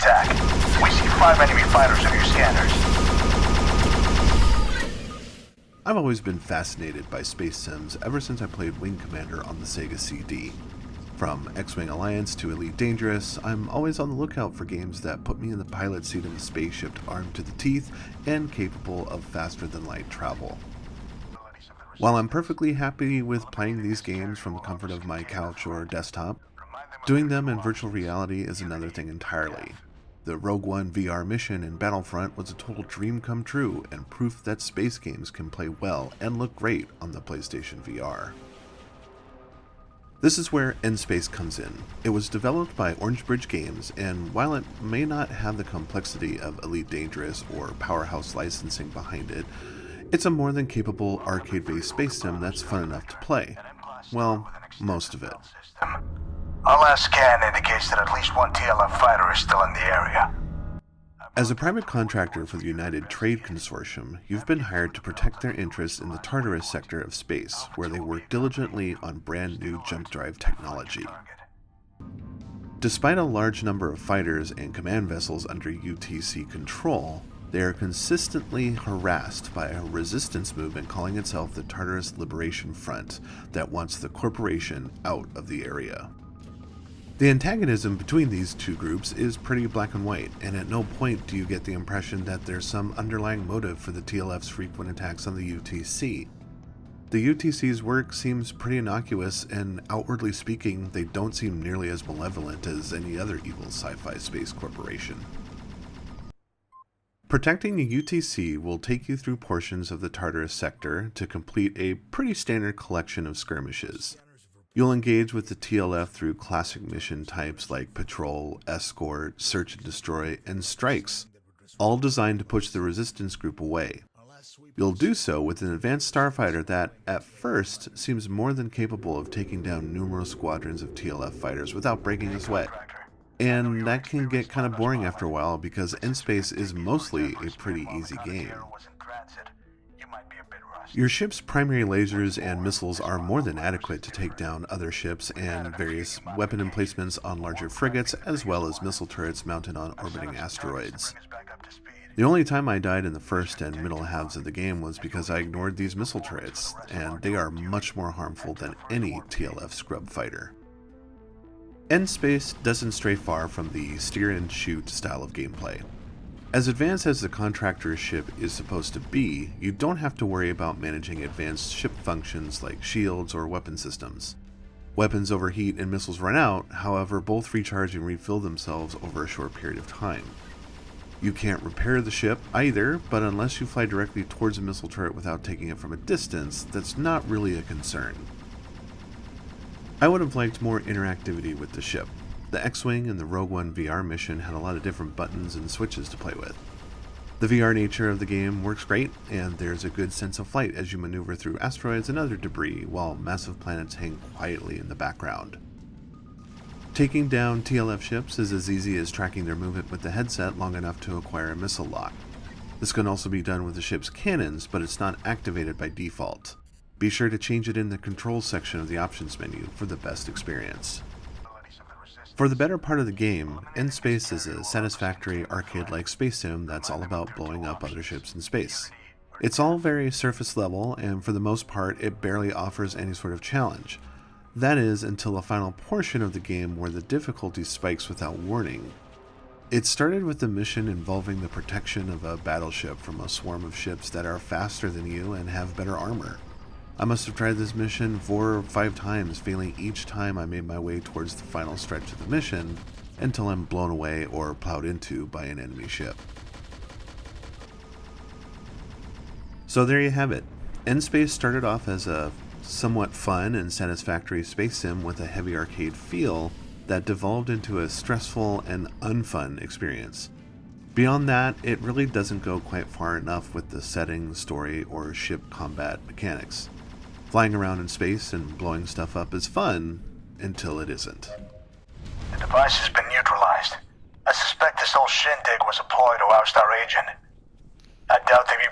attack. We see 5 enemy fighters on your scanners. I've always been fascinated by space sims ever since I played Wing Commander on the Sega CD. From X-Wing Alliance to Elite Dangerous, I'm always on the lookout for games that put me in the pilot seat of a spaceship armed to the teeth and capable of faster-than-light travel. While I'm perfectly happy with playing these games from the comfort of my couch or desktop, doing them in virtual reality is another thing entirely. The Rogue One VR mission in Battlefront was a total dream come true and proof that space games can play well and look great on the PlayStation VR. This is where N-Space comes in. It was developed by Orange Bridge Games, and while it may not have the complexity of Elite Dangerous or Powerhouse licensing behind it, it's a more than capable arcade-based space sim that's fun enough to play. Well, most of it. Our last scan indicates that at least one TLF fighter is still in the area. As a private contractor for the United Trade Consortium, you've been hired to protect their interests in the Tartarus sector of space, where they work diligently on brand new jump drive technology. Despite a large number of fighters and command vessels under UTC control, they are consistently harassed by a resistance movement calling itself the Tartarus Liberation Front that wants the corporation out of the area. The antagonism between these two groups is pretty black and white, and at no point do you get the impression that there's some underlying motive for the TLF's frequent attacks on the UTC. The UTC's work seems pretty innocuous, and outwardly speaking, they don't seem nearly as malevolent as any other evil sci-fi space corporation. Protecting the UTC will take you through portions of the Tartarus sector to complete a pretty standard collection of skirmishes. You'll engage with the TLF through classic mission types like Patrol, Escort, Search and Destroy, and Strikes, all designed to push the resistance group away. You'll do so with an advanced starfighter that, at first, seems more than capable of taking down numerous squadrons of TLF fighters without breaking a sweat. And that can get kind of boring after a while because N-Space is mostly a pretty easy game. Your ship's primary lasers and missiles are more than adequate to take down other ships and various weapon emplacements on larger frigates, as well as missile turrets mounted on orbiting asteroids. The only time I died in the first and middle halves of the game was because I ignored these missile turrets, and they are much more harmful than any TLF scrub fighter. N-Space doesn't stray far from the steer and shoot style of gameplay. As advanced as the contractor's ship is supposed to be, you don't have to worry about managing advanced ship functions like shields or weapon systems. Weapons overheat and missiles run out, however, both recharge and refill themselves over a short period of time. You can't repair the ship either, but unless you fly directly towards a missile turret without taking it from a distance, that's not really a concern. I would have liked more interactivity with the ship. The X-Wing and the Rogue One VR mission had a lot of different buttons and switches to play with. The VR nature of the game works great, and there's a good sense of flight as you maneuver through asteroids and other debris while massive planets hang quietly in the background. Taking down TLF ships is as easy as tracking their movement with the headset long enough to acquire a missile lock. This can also be done with the ship's cannons, but it's not activated by default. Be sure to change it in the controls section of the options menu for the best experience. For the better part of the game, N-Space is a satisfactory arcade-like space sim that's all about blowing up other ships in space. It's all very surface level, and for the most part it barely offers any sort of challenge. That is, until the final portion of the game where the difficulty spikes without warning. It started with the mission involving the protection of a battleship from a swarm of ships that are faster than you and have better armor. I must have tried this mission 4 or 5 times, failing each time I made my way towards the final stretch of the mission, until I'm blown away or plowed into by an enemy ship. So there you have it. N-Space started off as a somewhat fun and satisfactory space sim with a heavy arcade feel that devolved into a stressful and unfun experience. Beyond that, it really doesn't go quite far enough with the setting, story, or ship combat mechanics. Flying around in space and blowing stuff up is fun, until it isn't. The device has been neutralized. I suspect this whole shindig was a ploy to oust our agent. I doubt they'd be